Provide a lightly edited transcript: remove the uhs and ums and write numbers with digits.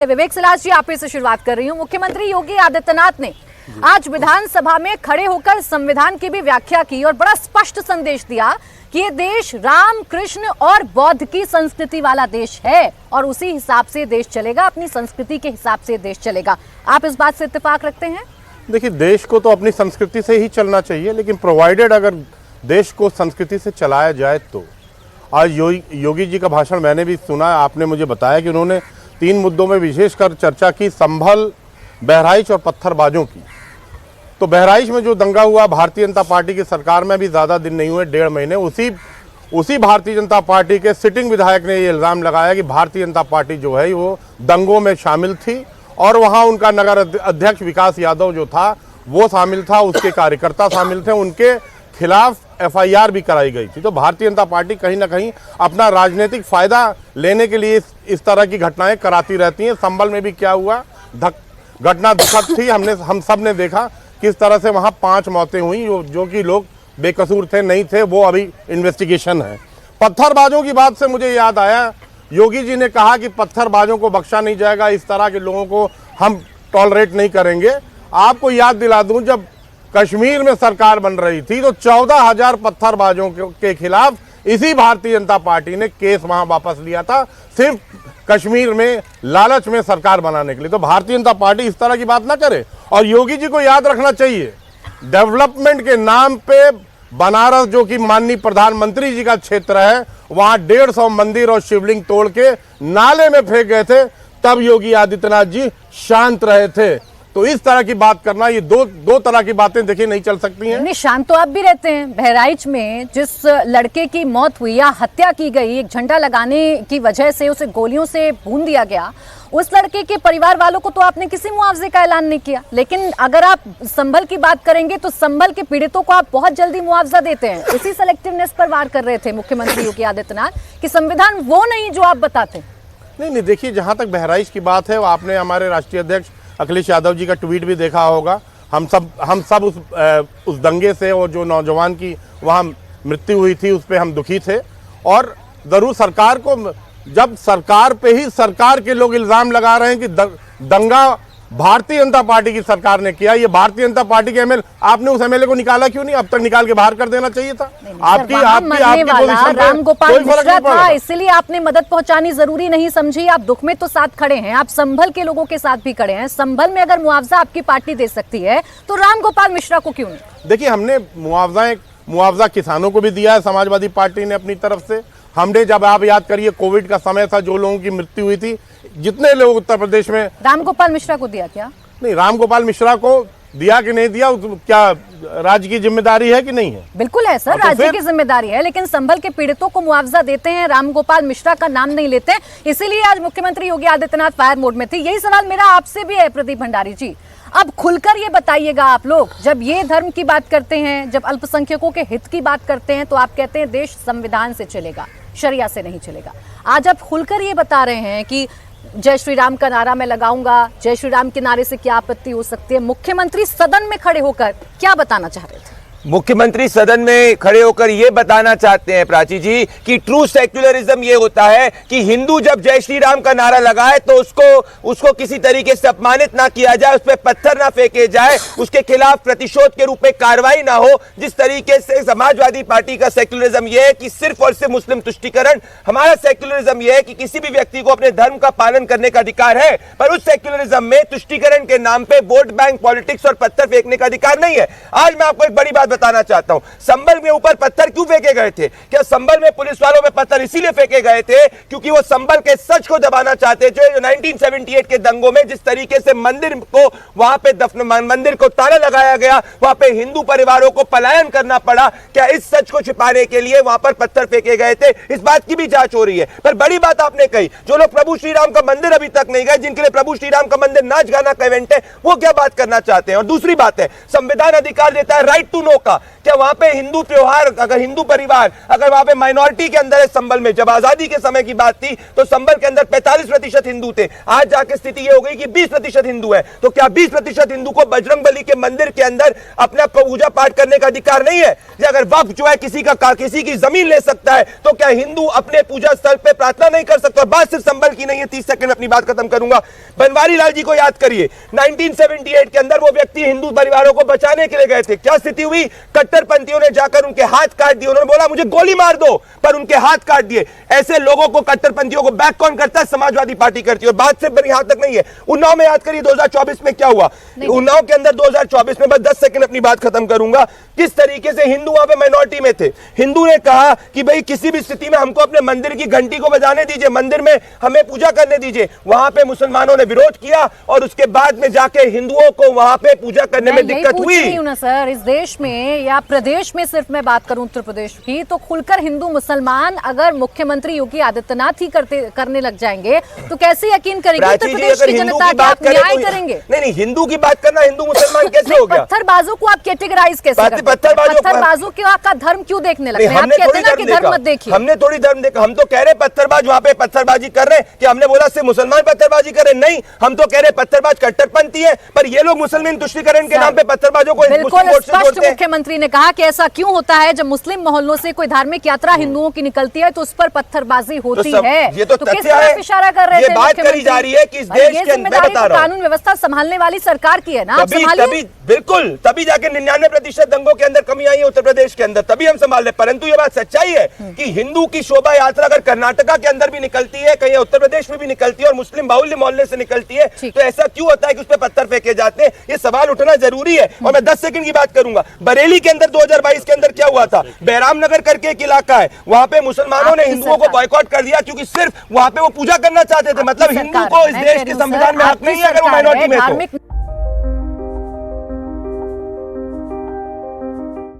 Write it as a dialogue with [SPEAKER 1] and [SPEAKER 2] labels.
[SPEAKER 1] विवेक Silas जी, आप ही से शुरुआत कर रही हूँ। मुख्यमंत्री योगी आदित्यनाथ ने आज विधानसभा में खड़े होकर संविधान की भी व्याख्या की और बड़ा स्पष्ट संदेश दिया कि ये देश राम, कृष्ण और बौद्ध की संस्कृति वाला देश है और उसी हिसाब से देश चलेगा, अपनी संस्कृति के हिसाब से देश चलेगा। आप इस बात से इत्तेफाक रखते हैं?
[SPEAKER 2] देखिए, देश को तो अपनी संस्कृति से ही चलना चाहिए, लेकिन प्रोवाइडेड अगर देश को संस्कृति से चलाया जाए तो। आज योगी जी का भाषण मैंने भी सुना। आपने मुझे बताया कि उन्होंने 3 मुद्दों में विशेषकर चर्चा की, संभल, बहराइच और पत्थरबाजों की। तो बहराइच में जो दंगा हुआ, भारतीय जनता पार्टी की सरकार में भी ज़्यादा दिन नहीं हुए, 1.5 महीने, उसी भारतीय जनता पार्टी के सिटिंग विधायक ने ये इल्ज़ाम लगाया कि भारतीय जनता पार्टी जो है वो दंगों में शामिल थी और वहाँ उनका नगर अध्यक्ष विकास यादव जो था वो शामिल था, उसके कार्यकर्ता शामिल थे, उनके खिलाफ FIR भी कराई गई थी। तो भारतीय जनता पार्टी कहीं ना कहीं अपना राजनीतिक फायदा लेने के लिए इस तरह की घटनाएं कराती रहती हैं। संभल में भी क्या हुआ, घटना दुखद थी। हम सब ने देखा किस तरह से वहां 5 मौतें हुई, जो कि लोग बेकसूर थे, नहीं थे, वो अभी इन्वेस्टिगेशन है। पत्थरबाजों की बात से मुझे याद आया, योगी जी ने कहा कि पत्थरबाजों को बख्शा नहीं जाएगा, इस तरह के लोगों को हम टॉलरेट नहीं करेंगे। आपको याद दिला दूं, जब कश्मीर में सरकार बन रही थी तो 14,000 पत्थरबाजों के खिलाफ इसी भारतीय जनता पार्टी ने केस वहां वापस लिया था, सिर्फ कश्मीर में लालच में सरकार बनाने के लिए। तो भारतीय जनता पार्टी इस तरह की बात ना करे। और योगी जी को याद रखना चाहिए, डेवलपमेंट के नाम पे बनारस, जो कि माननीय प्रधानमंत्री जी का क्षेत्र है, वहां 150 मंदिर और शिवलिंग तोड़ के नाले में फेंक गए थे, तब योगी आदित्यनाथ जी शांत रहे थे। तो इस तरह की बात करना, ये दो तरह की बातें देखिए नहीं चल सकती हैं।
[SPEAKER 1] नहीं, शांत तो आप भी रहते हैं। बहराइच में जिस लड़के की मौत हुई या हत्या की गई, एक झंडा लगाने की वजह से उसे गोलियों से भून दिया गया, उस लड़के के परिवार वालों को तो आपने किसी मुआवजे का ऐलान नहीं किया। लेकिन अगर आप संभल की बात करेंगे तो संभल के पीड़ितों को आप बहुत जल्दी मुआवजा देते हैं। उसी सेलेक्टिवनेस पर वार कर रहे थे मुख्यमंत्री योगी आदित्यनाथ कि संविधान वो नहीं जो आप बताते।
[SPEAKER 2] नहीं, देखिए, जहां तक बहराइच की बात है, वो आपने हमारे राष्ट्रीय अध्यक्ष अखिलेश यादव जी का ट्वीट भी देखा होगा। हम सब उस दंगे से और जो नौजवान की वहाँ मृत्यु हुई थी उस पर हम दुखी थे। और ज़रूर सरकार को, जब सरकार पे ही सरकार के लोग इल्ज़ाम लगा रहे हैं कि दंगा भारतीय जनता पार्टी की सरकार ने किया, ये भारतीय जनता पार्टी के MLA, आपने उस MLA को निकाला क्यों नहीं? अब तक निकाल के बाहर कर देना चाहिए था। आपकी
[SPEAKER 1] राम गोपाल मिश्रा था, इसलिए आपने मदद पहुंचानी जरूरी नहीं समझी। आप दुख में तो साथ खड़े हैं, आप संभल के लोगों के साथ भी खड़े हैं। संभल में अगर मुआवजा आपकी पार्टी दे सकती है तो राम गोपाल मिश्रा को क्यों नहीं?
[SPEAKER 2] देखिए, हमने मुआवजा किसानों को भी दिया है, समाजवादी पार्टी ने अपनी तरफ से। हमने, जब आप याद करिए, कोविड का समय था, जो लोगों की मृत्यु हुई थी, जितने लोग उत्तर प्रदेश में,
[SPEAKER 1] राम गोपाल मिश्रा को दिया क्या?
[SPEAKER 2] नहीं, राम गोपाल मिश्रा को दिया कि नहीं दिया, क्या राज्य की जिम्मेदारी है कि नहीं है?
[SPEAKER 1] बिल्कुल है सर, राज्य की जिम्मेदारी है, लेकिन संभल के पीड़ितों को मुआवजा देते हैं, राम गोपाल मिश्रा का नाम नहीं लेते। इसीलिए आज मुख्यमंत्री योगी आदित्यनाथ फायर मोड में थे। यही सवाल मेरा आपसे भी है प्रदीप भंडारी जी, अब खुलकर ये बताइएगा आप लोग, जब ये धर्म की बात करते हैं, जब अल्पसंख्यकों के हित की बात करते हैं, तो आप कहते हैं देश संविधान से चलेगा, शरिया से नहीं चलेगा। आज आप खुलकर ये बता रहे हैं कि जय श्री राम का नारा मैं लगाऊंगा, जय श्री राम के नारे से क्या आपत्ति हो सकती है? मुख्यमंत्री सदन में खड़े होकर क्या बताना चाह रहे थे?
[SPEAKER 3] मुख्यमंत्री सदन में खड़े होकर ये बताना चाहते हैं प्राची जी कि ट्रू सेक्युलरिज्म ये होता है कि हिंदू जब जय श्री राम का नारा लगाए तो उसको किसी तरीके से अपमानित ना किया जाए, उस पर पत्थर ना फेंके जाए, उसके खिलाफ प्रतिशोध के रूप में कार्रवाई ना हो। जिस तरीके से समाजवादी पार्टी का सेक्युलरिज्म ये है कि सिर्फ और सिर्फ मुस्लिम तुष्टीकरण, हमारा सेक्युलरिज्म ये है कि किसी भी व्यक्ति को अपने धर्म का पालन करने का अधिकार है, पर उस सेक्युलरिज्म में तुष्टीकरण के नाम पे वोट बैंक पॉलिटिक्स और पत्थर फेंकने का अधिकार नहीं है। आज मैं आपको एक बड़ी बात बताना चाहता हूं, संभल में ऊपर पत्थर क्यों फेंके गए थे? क्या संभल में पुलिस वालों में पत्थर इसीलिए फेंके गए थे क्योंकि वो संभल के सच को दबाना चाहते थे? जो 1978 के दंगों में जिस तरीके से मंदिर को वहां पे मंदिर को ताला लगाया गया, वहां पे हिंदू परिवारों को पलायन करना पड़ा, क्या इस सच को छिपाने के लिए वहां पर पत्थर फेंके गए थे? इस बात की भी जांच हो रही है। पर बड़ी बात आपने कही, जो लोग प्रभु श्री राम का मंदिर अभी तक नहीं गए, जिनके लिए प्रभु श्री राम का मंदिर नाच गाना का इवेंट है, वो क्या बात करना चाहते हैं? और दूसरी बात है, संविधान अधिकार देता है राइट टू नो का, क्या वहां पे हिंदू त्योहार, अगर हिंदू परिवार, अगर वहां पे माइनॉरिटी के अंदर है संभल में, जब आजादी के समय की बात थी तो संभल के अंदर 45% हिंदू थे, आज जाके स्थिति ये हो गई कि 20% हिंदू है। तो क्या 20% हिंदू को बजरंगबली के मंदिर के अंदर अपना पूजा पाठ करने का अधिकार नहीं है? अगर वक्फ जो है किसी की जमीन ले सकता है, तो क्या हिंदू अपने पूजा स्थल पे प्रार्थना नहीं कर सकता? और बात सिर्फ संभल की नहीं है, 30 सेकंड में अपनी बात खत्म करूंगा। बनवारी लाल जी को याद करिए, 1978 के अंदर वो व्यक्ति हिंदू परिवारों को बचाने के लिए गए थे, क्या स्थिति हुई? कट्टरपंथियों ने जाकर उनके हाथ काट दिए, उन्होंने बोला मुझे गोली मार दो, पर उनके हाथ काट दिए। ऐसे लोगों को, कट्टरपंथियों को बैक कौन करता है? समाजवादी पार्टी करती है। और बात सिर्फ यहां तक नहीं है, उन्नाव में याद करिए 2024 में क्या हुआ। उन्नाव के अंदर 2024 में, बस 10 सेकंड अपनी बात खत्म करूंगा, किस तरीके से हिंदू वहां पे माइनॉरिटी में थे। हिंदू ने कहा कि भाई किसी भी स्थिति में हमको अपने मंदिर की घंटी को बजाने दीजिए, मंदिर में हमें पूजा करने दीजिए। वहां पे मुसलमानों ने विरोध किया और उसके बाद में जाके हिंदुओं को वहां पे पूजा करने में दिक्कत हुई।
[SPEAKER 1] ना सर, इस देश में या प्रदेश में सिर्फ मैं बात करूं उत्तर प्रदेश की, तो खुलकर हिंदू मुसलमान अगर मुख्यमंत्री योगी आदित्यनाथ ही करने लग जाएंगे तो कैसे यकीन करेंगे उत्तर प्रदेश की जनता कि आप न्याय करेंगे?
[SPEAKER 3] नहीं, हिंदू की बात करना हिंदू मुसलमान कैसे हो गया?
[SPEAKER 1] पत्थरबाजों को आप कैटेगराइज कैसे करते हैं? पत्थरबाजों का धर्म क्यों देखने लगते हैं? आप कहते हैं ना कि धर्म मत देखिए।
[SPEAKER 3] हमने थोड़ी धर्म देखा, हम तो कह रहे पत्थरबाज वहां पे पत्थरबाजी कर रहे हैं, कि हमने बोला सिर्फ मुसलमान पत्थरबाजी कर रहे? नहीं, हम तो कह रहे पत्थरबाज कट्टरपंथी है, पर ये लोग मुसलमान तुष्टीकरण के नाम पे पत्थरबाजों को
[SPEAKER 1] बिल्कुल स्पष्ट मुख्यमंत्री ने कहा कि ऐसा क्यों होता है जब मुस्लिम मोहल्लों से कोई धार्मिक यात्रा हिंदुओं की निकलती है तो उस पर पत्थरबाजी होती है।
[SPEAKER 3] ये तो
[SPEAKER 1] किस तरफ इशारा कर रहे थे?
[SPEAKER 3] बात करी जा रही है कि इस देश के अंदर
[SPEAKER 1] कानून व्यवस्था संभालने वाली सरकार की है ना,
[SPEAKER 3] तभी बिल्कुल, तभी जाके 99% दंगों के अंदर कमी आई है उत्तर प्रदेश के अंदर, तभी हम संभाल रहे। परंतु ये बात सच्चाई है कि हिंदू की शोभा यात्रा अगर कर्नाटका के अंदर भी निकलती है, कहीं उत्तर प्रदेश में भी निकलती है और मुस्लिम बाहुल्य मोहल्ले से निकलती है, तो ऐसा क्यों होता है कि उस पर पत्थर फेंके जाते हैं? ये सवाल उठना जरूरी है। और मैं 10 सेकंड की बात करूंगा, बरेली के अंदर 2022 के अंदर क्या हुआ था? बैराम नगर करके एक इलाका है, वहां पे मुसलमानों ने हिंदुओं को बॉयकॉट कर दिया क्योंकि सिर्फ वहां पे वो पूजा करना चाहते थे। मतलब हिंदू को इस देश के संविधान में हक नहीं है अगर वो माइनॉरिटी में तो।